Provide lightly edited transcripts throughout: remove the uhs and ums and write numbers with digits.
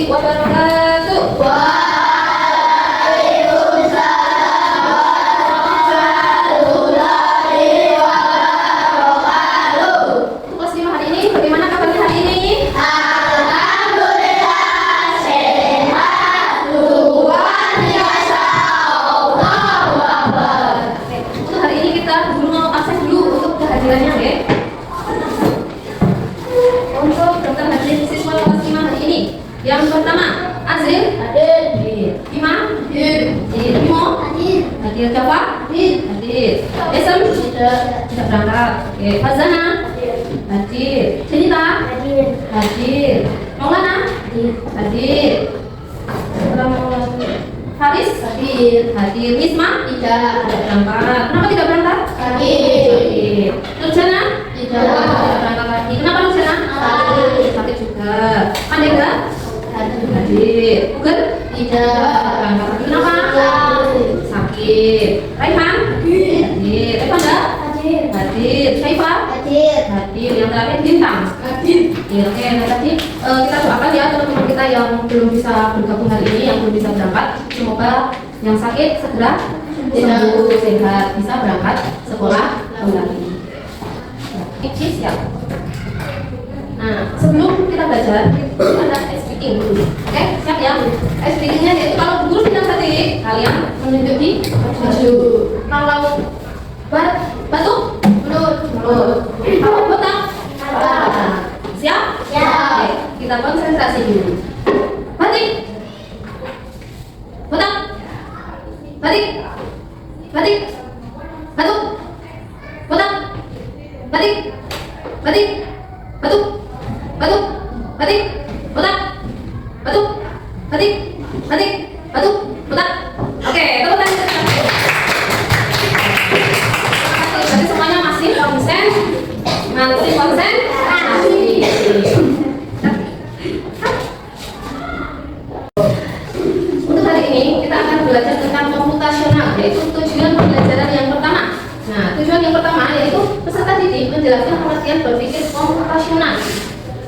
wabarakatuh. Waalaikumsalam warahmatullahi wabarakatuh. Untuk kelas 5 hari ini, bagaimana kabarnya hari ini? Alhamdulillah sehat, luar biasa. Allahu Akbar. Oke, untuk hari ini kita mau absen dulu untuk kehadirannya, ya. Untuk daftar hadir siswa kelas 5 hari ini, yang pertama Azril Hadir. Imam Hadir. Bimo Hadir. hadir, Jafar hadir, Esem tidak berangkat. Oke, Fazana hadir, Cinta Hadir. hadir, Maulana hadir, Faris hadir, Misma Tidak. berangkat. Kenapa tidak berangkat? Hadir. Nurjana Tidak. berangkat lagi. Kenapa Nurjana? Sakit. Sakit juga. Pandega Hadir. hadir. Bukan? Tidak. Berangkat lagi. Kenapa? Sakit. Raihan hadir. Evanda hadir. Syaifa Hadir. hadir. Yang terakhir Bintang Hadir. ya. Oke, nah tadi kita doakan ya teman-teman kita yang belum bisa bergabung hari ini, yang belum bisa berangkat, semoga yang sakit segera sembuh, sehat, bisa berangkat sekolah kembali. Icis ya. Nah, sebelum kita belajar, itu ada ice speaking dulu. Oke, siap ya? Ice speakingnya yaitu kalau guru tidak tadi, kalian menunjuk di baju. Kalau batuk, mulut. Kalau botak, siap? Siap. Oke, kita konsentrasi dulu. Batik, botak, batik, batik, batuk, botak, batik, batik, batuk, batuk, batik, botak, batuk, batik, batik, batuk, botak. Oke, tepuk tangan. Berarti semuanya masih konsen, masih konsen. Untuk hari ini kita akan belajar tentang komputasional, yaitu tujuan pembelajaran yang pertama. Nah, tujuan yang pertama yaitu peserta didik menjelaskan pengertian berpikir komputasional.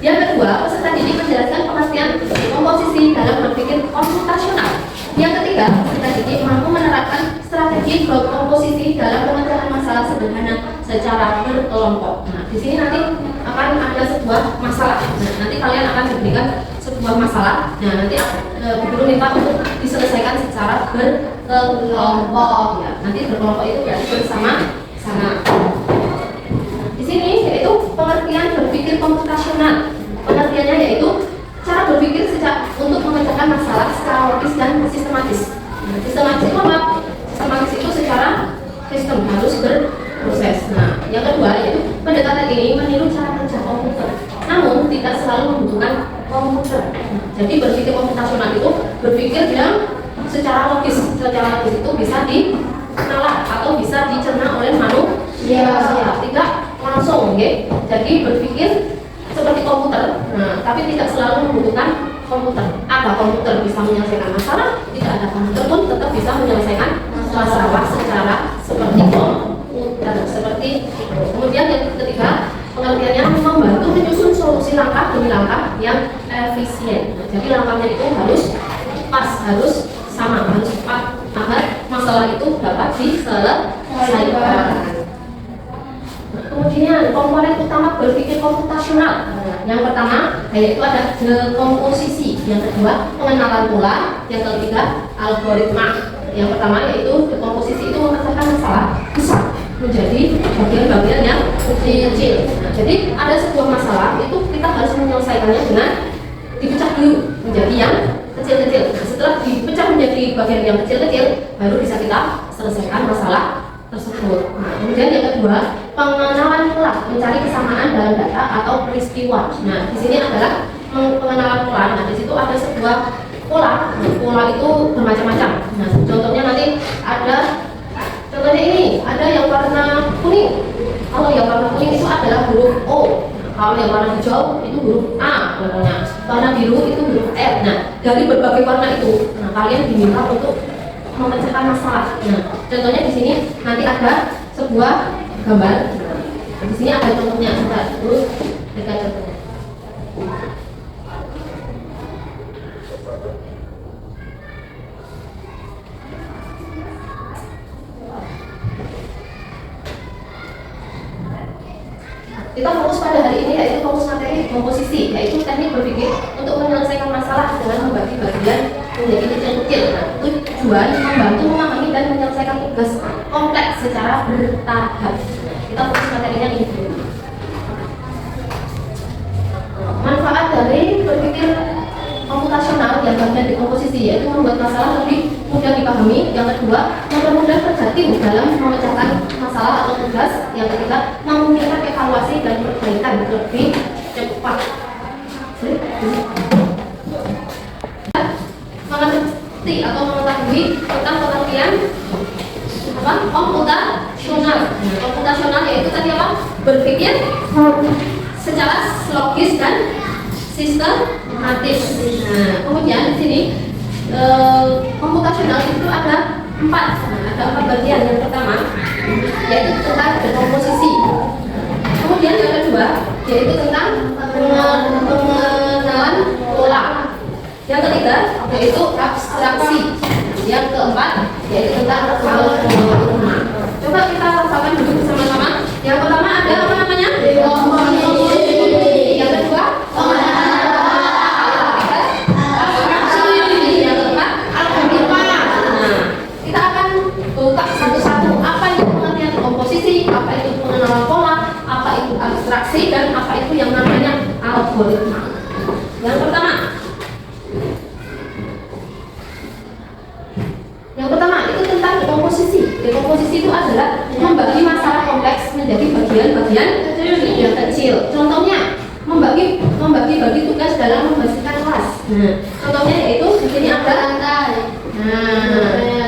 Yang kedua, peserta didik menjelaskan pengertian komposisi dalam berpikir komputasional. Yang ketiga, peserta didik mampu menerapkan strategi komposisi dalam pemecahan masalah sederhana secara berkelompok. Nah, di sini nanti akan ada sebuah masalah. Nah, nanti kalian akan diberikan sebuah masalah. Nah, nanti guru minta untuk diselesaikan secara berkelompok. Ya, nanti berkelompok itu berarti bersama-sama. Di sini yaitu pengertian berpikir komputasional. Pengertiannya yaitu cara berpikir untuk memecahkan masalah secara logis dan sistematis. Nah, sistematis itu apa? Sistematis itu secara sistem harus berproses. Nah, yang kedua yaitu pendekatan ini meniru cara kerja komputer, namun tidak selalu membutuhkan komputer. Nah, jadi berpikir komputasional itu berpikir yang secara logis. Secara logis itu bisa dinalar atau bisa dicerna oleh manusia, tidak langsung, okay? Jadi berpikir seperti komputer, nah, tapi tidak selalu membutuhkan komputer. Ada komputer bisa menyelesaikan masalah, tidak ada komputer pun tetap bisa menyelesaikan masalah secara seperti komputer, seperti itu. Kemudian yang ketiga, pengertiannya membantu menyusun solusi langkah demi langkah yang efisien. Nah, jadi langkahnya itu harus pas, harus sama, harus cepat agar masalah itu dapat diselesaikan. Kemudian komponen utama berpikir komputasional. Yang pertama yaitu ada dekomposisi, yang kedua pengenalan pola, yang ketiga algoritma. Yang pertama yaitu dekomposisi, itu memecahkan masalah besar menjadi bagian-bagian yang kecil-kecil. Nah, jadi ada sebuah masalah itu kita harus menyelesaikannya dengan dipecah dulu menjadi yang kecil-kecil. Nah, setelah dipecah menjadi bagian yang kecil-kecil, baru bisa kita selesaikan masalah tersebut. Nah, kemudian yang kedua, pengenalan pola, mencari kesamaan dalam data atau peristiwa. Nah, di sini adalah pengenalan pola. Nah, di situ ada sebuah pola. Nah, pola itu bermacam-macam. Nah, contohnya nanti ada, contohnya ini, ada yang warna kuning. Kalau yang warna kuning itu adalah huruf O. Nah, kalau yang warna hijau itu huruf A, contohnya. Warna biru itu huruf R. Nah, dari berbagai warna itu, nah, kalian diminta untuk memecahkan masalah. Nah, contohnya di sini nanti ada sebuah gambar. Nah, di sini ada contohnya. Terus dekat contohnya. kita fokus pada hari ini yaitu fokus materi komposisi, yaitu teknik berpikir untuk menyelesaikan masalah dengan membagi bagian menjadi kecil-kecil. Nah, tujuan membantu memahami dan menyelesaikan tugas kompleks secara bertahap. Kita fokus materinya ini dulu. Manfaat dari berpikir komputasional yang bagian di komposisi yaitu membuat masalah lebih mudah dipahami. Yang kedua, mempermudah kerja tim dalam memecahkan masalah atau tugas. Yang ketiga, memungkinkan evaluasi dan perbaikan lebih cepat. Mengerti atau mengetahui tentang pengertian komputasional. Komputasional yaitu tadi apa? Berpikir secara logis dan sistematis. Nah, kemudian di sini komputasional itu ada empat bagian. Yang pertama yaitu tentang dekomposisi. Kemudian yang kedua yaitu tentang pengenalan pola. Yang ketiga yaitu abstraksi. Yang keempat yaitu tentang algoritma. Coba kita rasakan dulu bersama-sama. Yang pertama ada apa namanya? Dekomposisi. Yang kedua kita akan buka satu-satu apa itu pengertian komposisi, apa itu pengenalan pola, apa itu abstraksi, dan apa itu yang namanya algoritma. Yang pertama itu tentang dekomposisi. Dekomposisi itu adalah membagi masalah kompleks menjadi bagian-bagian yang kecil. Contohnya membagi tugas dalam membersihkan kelas. Contohnya yaitu di sini ada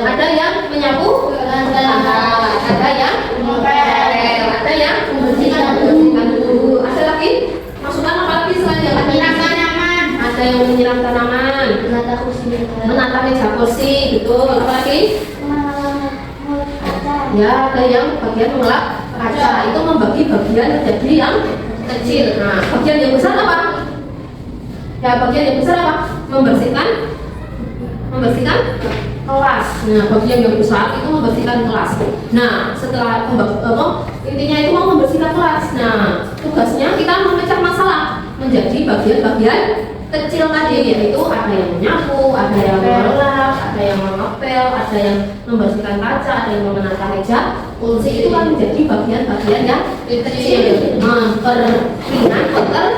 ada yang menyapu lantai, ada yang ngepel, ada yang membersihkan dulu. Ada lagi masukan apa lagi selain yang menyiram tanaman? Ada yang menyiram tanaman, menata meja kursi, betul. Apa lagi? Ya, ada yang bagian mengelap kaca. Itu membagi bagian menjadi yang kecil. Nah, bagian yang besar apa? Ya, bagian yang besar apa? Membersihkan kelas. Nah, bagian yang besar itu membersihkan kelas. Nah, setelah intinya itu mau membersihkan kelas. Nah, tugasnya kita memecah masalah menjadi bagian-bagian kecil tadi, yaitu ada yang menyapu, ada yang mengelap, ada yang mengepel, ada yang membersihkan kaca, ada yang menata meja kursi. Itu kan menjadi bagian-bagian yang kecil, memperingan pekerjaan.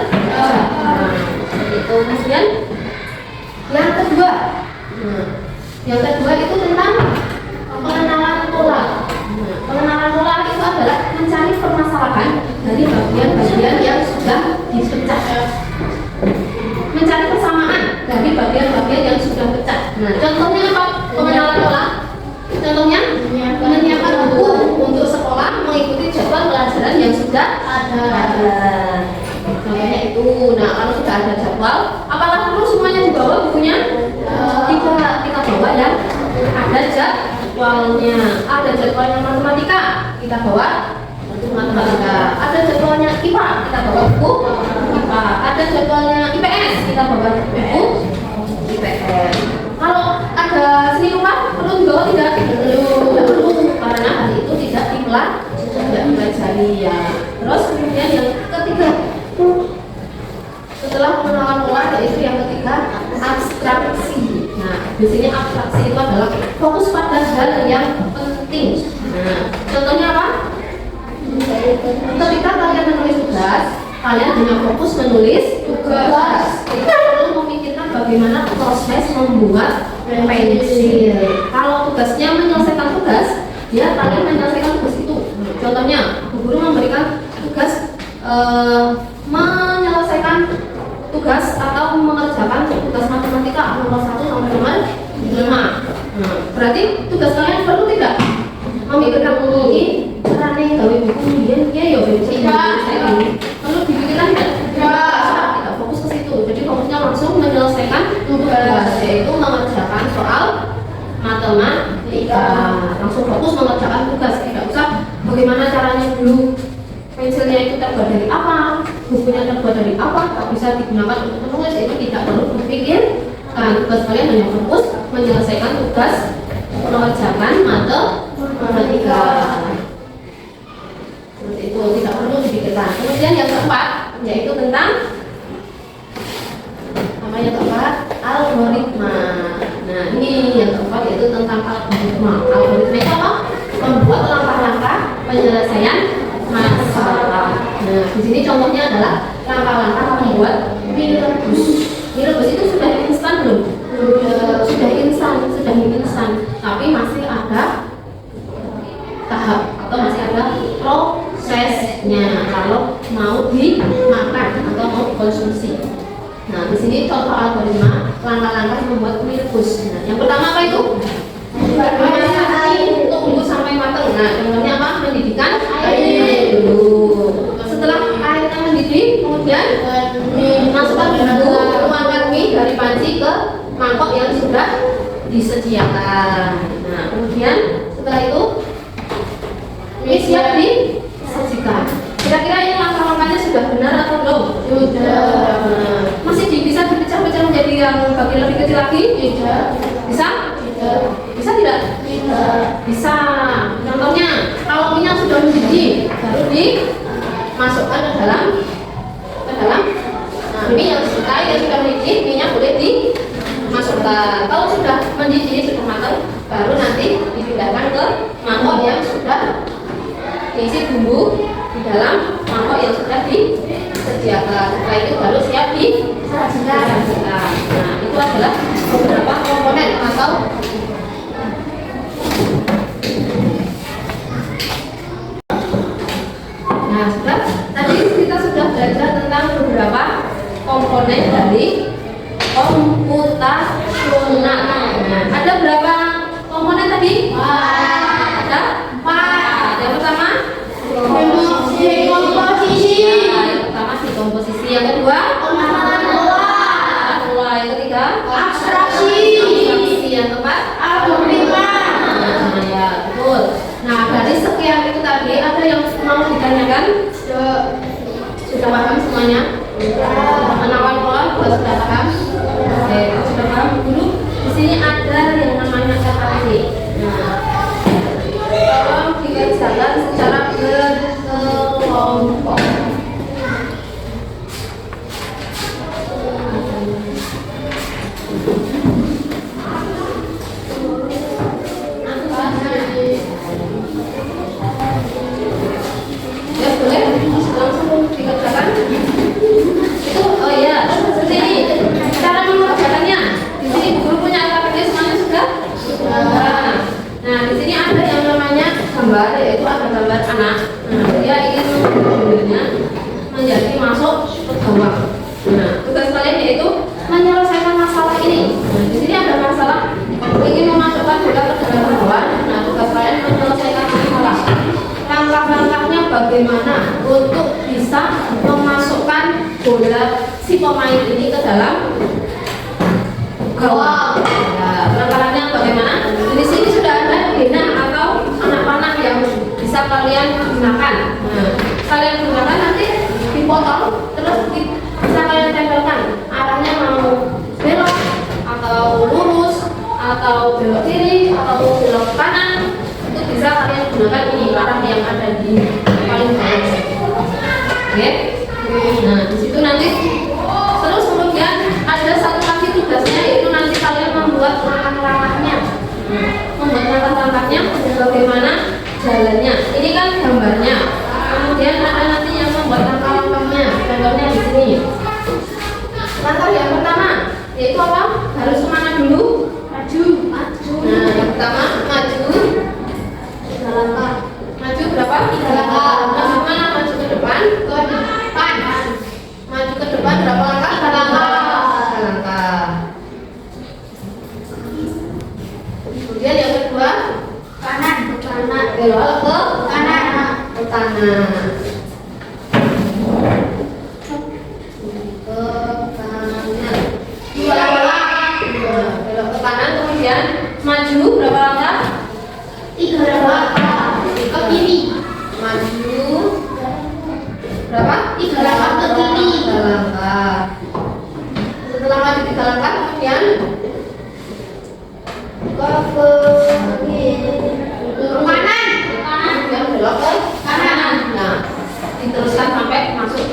Itu. Kemudian yang kedua itu tentang pengenalan pola. Pengenalan pola itu adalah mencari permasalahan dari bagian-bagian yang sudah dipecah, mencari persamaan dari bagian-bagian yang sudah pecah. Nah, contohnya apa? Pengenalan pola. Contohnya menyiapkan buku untuk sekolah mengikuti jadwal pelajaran yang sudah ada. Contohnya itu. Nah, kalau sudah ada jadwal, apakah perlu semuanya dibawa bukunya? Tidak, kita bawa yang ada jadwalnya. Ada jadwalnya matematika, kita bawa buku matematika. Ada jadwalnya IPA, kita bawa buku IPA. Ada jadwalnya IPS, kita bawa buku IPS. Kalau ada seni rupa, perlu dibawa tidak? Perlu, karena hal itu tidak dipelajari ya. Terus kemudian yang ketiga, setelah pengenalan pola, yaitu yang ketiga abstraksi. Nah, di sini abstraksi itu adalah fokus pada hal yang penting. Nah, contohnya apa? Ketika kalian menulis tugas, kalian hanya fokus menulis tugas. Kita perlu memikirkan bagaimana proses membuat pensil. Kalau tugasnya menyelesaikan tugas, ya kalian menyelesaikan tugas itu. Contohnya, guru memberikan tugas menyelesaikan tugas atau mengerjakan tugas matematika nomor 1 sampai nomor 5. Nah, berarti tugas kalian perlu tidak memikirkan ini caranya gawe buku ya perlu dipikirkan tidak fokus ke situ. Jadi fokusnya langsung menyelesaikan tugas, yaitu mengerjakan soal matematika. Langsung fokus mengerjakan tugas, tidak usah bagaimana caranya dulu, pensilnya itu terbuat dari apa, bukunya terbuat dari apa, tak bisa digunakan untuk menulis. Itu tidak perlu berpikir. Tugas kalian hanya fokus menyelesaikan tugas mengerjakan matematika. Seperti itu, tidak perlu dipikirkan dipikirkan. Kemudian yang keempat yaitu tentang apa yang keempat? Algoritma. Nah, ini yang keempat yaitu tentang algoritma. Algoritma itu apa? Membuat langkah-langkah penyelesaian masalah. Nah, di sini contohnya adalah langkah-langkah membuat mie rebus. Mie rebus itu sudah instan belum? Sudah instan, tapi masih ada tahap atau masih ada prosesnya kalau mau dimakan atau mau dikonsumsi. Nah, di sini contoh algoritma langkah-langkah membuat mie rebus. Nah, yang pertama apa itu? Memasak, tunggu sampai matang. Nah, contohnya apa? Mendidihkan air dulu. Setelah airnya mendidih, kemudian masukkan bumbu, tuangkan mie dari panci ke mangkok yang sudah disediakan. Nah, kemudian setelah itu mie siap disajikan. Kira-kira ini langkah-langkahnya sudah benar atau belum? Sudah. Masih bisa dipecah-pecah menjadi yang bagian lebih kecil lagi? Tidak. Bisa? Tidak. Bisa tidak? Tidak. Bisa. Contohnya, kalau minyak sudah mendidih, baru dimasukkan ke dalam mie yang sudah mendidih, minyak boleh dimasukkan. Kalau sudah mendidih, sudah matang, baru nanti dipindahkan ke mangkok yang sudah diisi bumbu di dalam mangkok yang sudah disediakan. Setelah itu baru siap disajikan. Nah, itu adalah beberapa komponen atau nah, tadi kita sudah belajar tentang beberapa komponen dari komputasional. Nah, ada berapa komponen tadi? Ada 4. Yang pertama komposisi. Yang pertama komposisi. Yang kedua pola. Yang ketiga abstraksi. Yang keempat algoritma. Nah, ya betul. Nah, dari sekian itu tadi ada yang mau ditanyakan? Sudah paham semuanya? Penerapan pola sudah paham? Oke, sudah paham dulu. Di sini ada yang namanya KKP. Nah, tolong dikerjakan secara berkelompok. Ya boleh langsung dikerjakan. Itu oh ya, seperti ini cara mengerjakannya. Di sini guru punya KKP semuanya sudah. Nah, di sini ada yang namanya gambar, yaitu ada gambar anak. Nah, dia ingin membuatnya menjadi masuk ke gawang. Nah, tugas kalian yaitu menyelesaikan masalah ini. Nah, di sini ada masalah ingin memasukkan bola ke dalam gawang. Nah, tugas kalian menyelesaikan masalah. Langkah-langkahnya bagaimana untuk bisa memasukkan bola si pemain ini ke dalam gawang. Nah, langkah-langkahnya bagaimana? Di sini sudah ada pena atau anak panah yang bisa kalian gunakan. Nah, kalian gunakan nanti dipotong, terus bisa kalian tempelkan. Arahnya mau belok atau lurus atau belok kiri atau belok kanan, itu bisa kalian gunakan ini arah yang ada di paling bawah. Oke. Nah, di situ nanti terus kemudian ada satu lagi tugasnya, yaitu nanti kalian membuat langkah-langkahnya. Membuat langkah-langkahnya bagaimana jalannya. Ini kan gambarnya. Kemudian ada nanti yang membuat langkah-langkahnya. Contohnya di sini. Langkah yang pertama yaitu apa? Harus kemana dulu? Maju. Nah, yang pertama maju. 3 langkah. Maju berapa? 3 langkah. Maju mana? Maju ke depan. Ke depan. Maju ke depan berapa langkah? 3 langkah. 3 langkah. Kemudian yang kedua kanan, belok ke kanan, ke kanan, belok ke kanan, kemudian maju berapa langkah? 3 langkah. Ke kiri, maju berapa? 3 langkah ke kiri. 3 langkah. Setelah maju 3 langkah, kemudian ke kanan, kemudian belok ke kanan. Nah, diteruskan sampai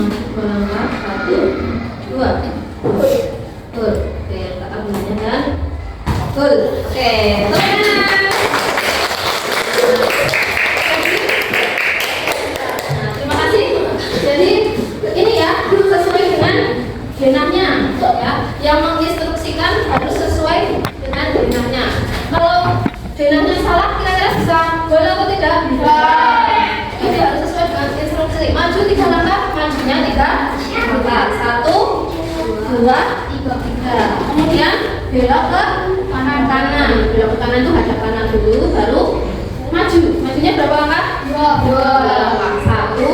maju 2 langkah, 1, 2. Betul. Oke, letakkan bunyinya dan betul. Oke, terima kasih. Jadi ini ya harus sesuai dengan denahnya, ya. Yang menginstruksikan harus sesuai dengan denahnya. Kalau denahnya salah, kira-kira bisa boleh atau tidak? Bisa. Jadi harus sesuai dengan instruksi. Maju 3 langkah, majunya 3 langkah. 1, 2, 3. Kemudian belok ke kanan. Belok ke kanan itu hadap kanan dulu, baru maju. Majunya berapa langkah? 2 langkah. 1,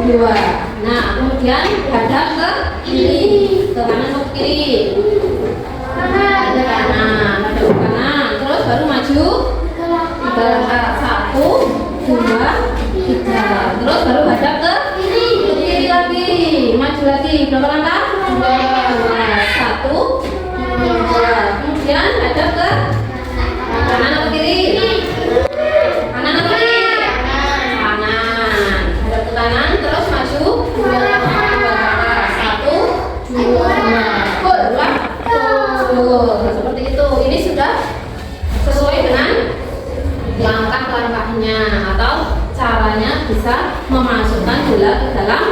2. Nah, kemudian hadap ke kiri, ke kanan atau ke kiri? Kanan. Hadap ke kanan. Terus baru maju 3 langkah. 1, 2, 3. Terus baru hadap ke kiri lagi. Maju lagi. Berapa langkah? 2. 1, 2. Kemudian hadap ke kanan atau kiri? Kanan atau kiri? Kanan. Hadap ke kanan. Terus maju 2 langkah. 1, 2. Seperti itu. Ini sudah sesuai dengan langkah-langkahnya atau caranya bisa memasukkan bola ke dalam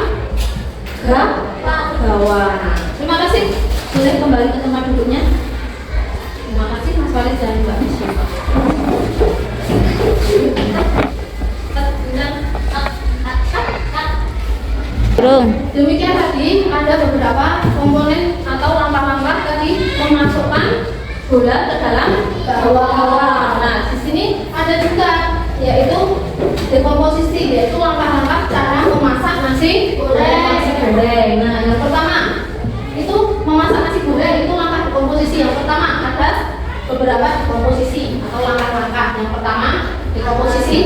gawang. Terima kasih. Boleh kembali ke tempat duduknya. Terima kasih Mas Faris dan Mbak Misyah. Demikian tadi ada beberapa komponen atau langkah-langkah tadi memasukkan bola ke dalam gawang. Nah, di sini ada juga yaitu dekomposisi, yaitu langkah-langkah cara memasak nasi goreng. Nah, yang pertama itu memasak nasi goreng itu langkah dekomposisi. Yang pertama ada beberapa dekomposisi atau langkah-langkah. Yang pertama dekomposisi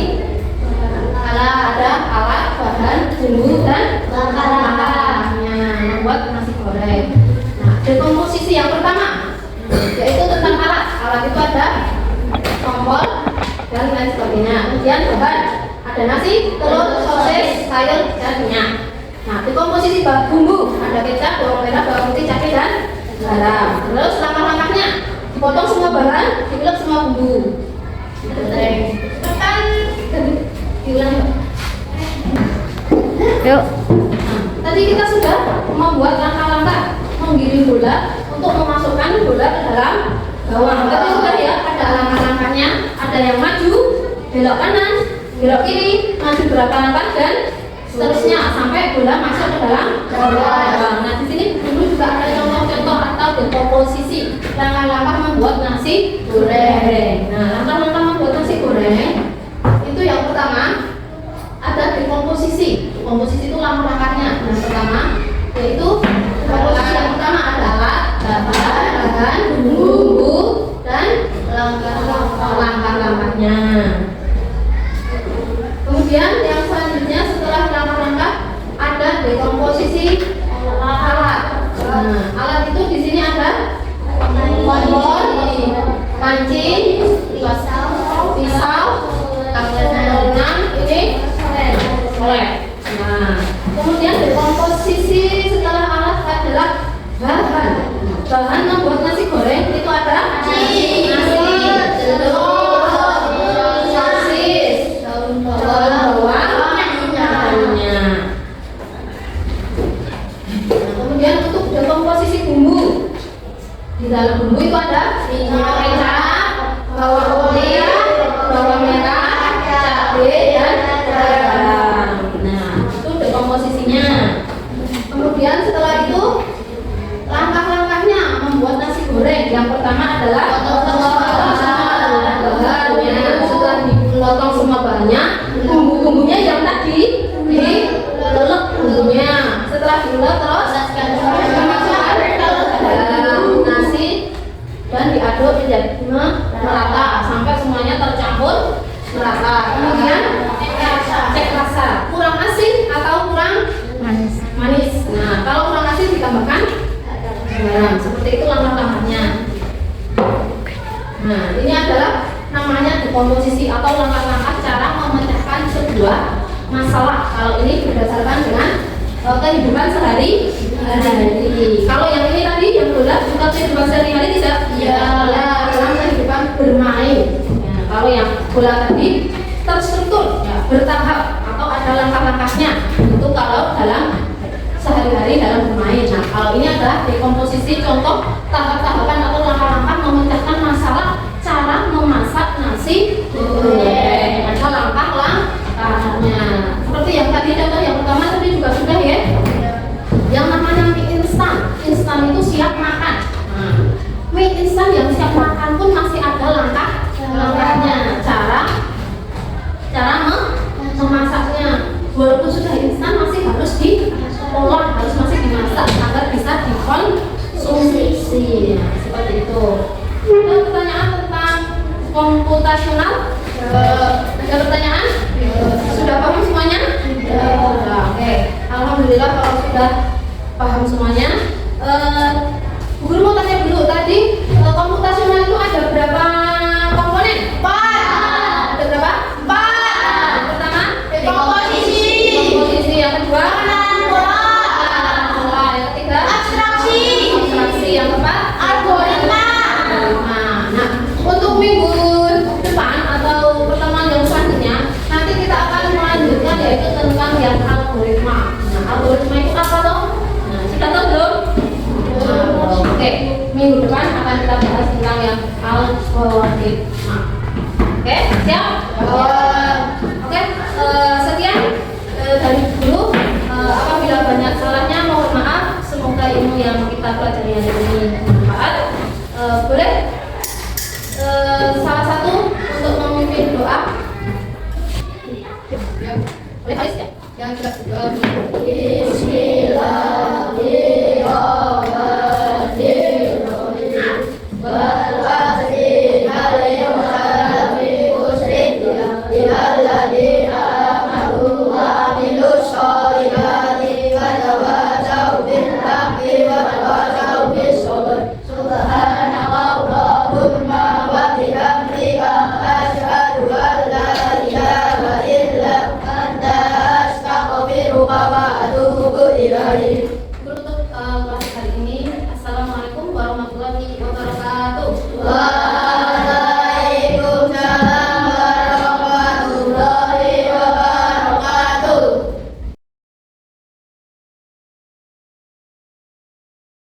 ada alat, bahan, bumbu dan langkah-langkahnya membuat nasi goreng. Nah, dekomposisi yang pertama yaitu tentang alat. Alat itu ada kompor dan lain sebagainya. Kemudian bahan ada nasi, telur, sosis, sayur dan minyak. Nah, dekomposisi bumbu ada kecap, bawang merah, bawang putih, cabai dan garam. Terus langkah-langkahnya dipotong semua bahan, diulek semua bumbu. Diulang yuk. Yuk. Nah, tadi kita sudah membuat langkah-langkah menggiring bola untuk memasukkan bola ke dalam gawang. Tapi sudah ya, ada langkah-langkahnya, ada yang maju, belok kanan, belok kiri, maju berapa langkah dan seterusnya sampai bola masuk ke dalam gawang. Nah, di sini dulu juga ada contoh-contoh atau dekomposisi langkah-langkah membuat nasi goreng. Nah, langkah-langkah membuat nasi goreng itu yang pertama ada dekomposisi. Dekomposisi itu langkah-langkahnya. Yang pertama yaitu dekomposisi yang pertama ada alat, bahan, bumbu dan langkah-langkahnya. Kemudian yang selanjutnya setelah langkah-langkah ada dekomposisi alat. Nah, alat itu di sini ada kompor, panci, pisau, ini korek. Nah, kemudian dekomposisi setelah alat adalah bahan. Bahan membuat nasi goreng itu ada nasi, telur, sosis, daun bawang, daunnya. Kemudian untuk dekomposisi bumbu, di dalam bumbu itu ada minyak, kecap, bawang putih, bawang merah, cabai dan garam. Nah, itu dekomposisinya. Kemudian setelah itu langkah-langkahnya membuat nasi goreng. Yang pertama adalah potong semua bahannya. Setelah dipotong semua bahannya, bumbu-bumbunya yang tadi diulek bumbunya. Setelah diulek terus dimasukkan dalam nasi dan diaduk menjadi merata sampai semuanya tercampur merata. Kemudian cek rasa, kurang asin atau kurang manis. Nah, kalau kurang asin ditambahkan garam. Seperti itu langkah-langkahnya. Nah, ini adalah namanya dekomposisi atau langkah-langkah cara memecahkan sebuah masalah. Kalau ini berdasarkan dengan kehidupan Kalau yang bola tadi terstruktur, ya, bertahap atau ada langkah-langkahnya. Itu kalau dalam sehari-hari dalam bermain. Nah, kalau ini adalah dekomposisi, contoh tahap-tahapan atau langkah-langkah memecahkan masalah cara memasak nasi goreng. Ada langkah-langkahnya. Seperti yang tadi contoh yang pertama tadi juga sudah ya. Yang namanya mie instan, instan itu siap makan. Nah, mie instan yang siap makan pun masih ada langkahnya, cara memasaknya. Walaupun sudah instan masih harus diolah, masih dimasak agar bisa dikonsumsi. Nah, seperti itu. Ada pertanyaan tentang komputasional? Ada pertanyaan? Sudah paham semuanya? Sudah. Oke. Alhamdulillah kalau sudah paham semuanya. Bu Guru mau tanya dulu tadi komputasional itu ada berapa komponen? 4. Ada berapa? 4. Yang pertama dekomposisi, yang kedua pola, yang ketiga abstraksi, yang keempat algoritma. Nah, untuk minggu depan atau pertemuan yang selanjutnya nanti kita akan melanjutkan yaitu tentang yang algoritma. Nah, algoritma itu apa toh? Nah, sudah tahu belum? Oke, minggu depan akan kita bahas tentang yang algoritma. Oke, siap? Oke, sekian dari dulu. Apabila banyak salahnya mohon maaf. Semoga ilmu yang kita pelajari hari ini bermanfaat. Boleh salah satu untuk memimpin doa? Boleh Haris ya? Yang kita doa. Untuk kelas hari ini, assalamualaikum warahmatullahi wabarakatuh.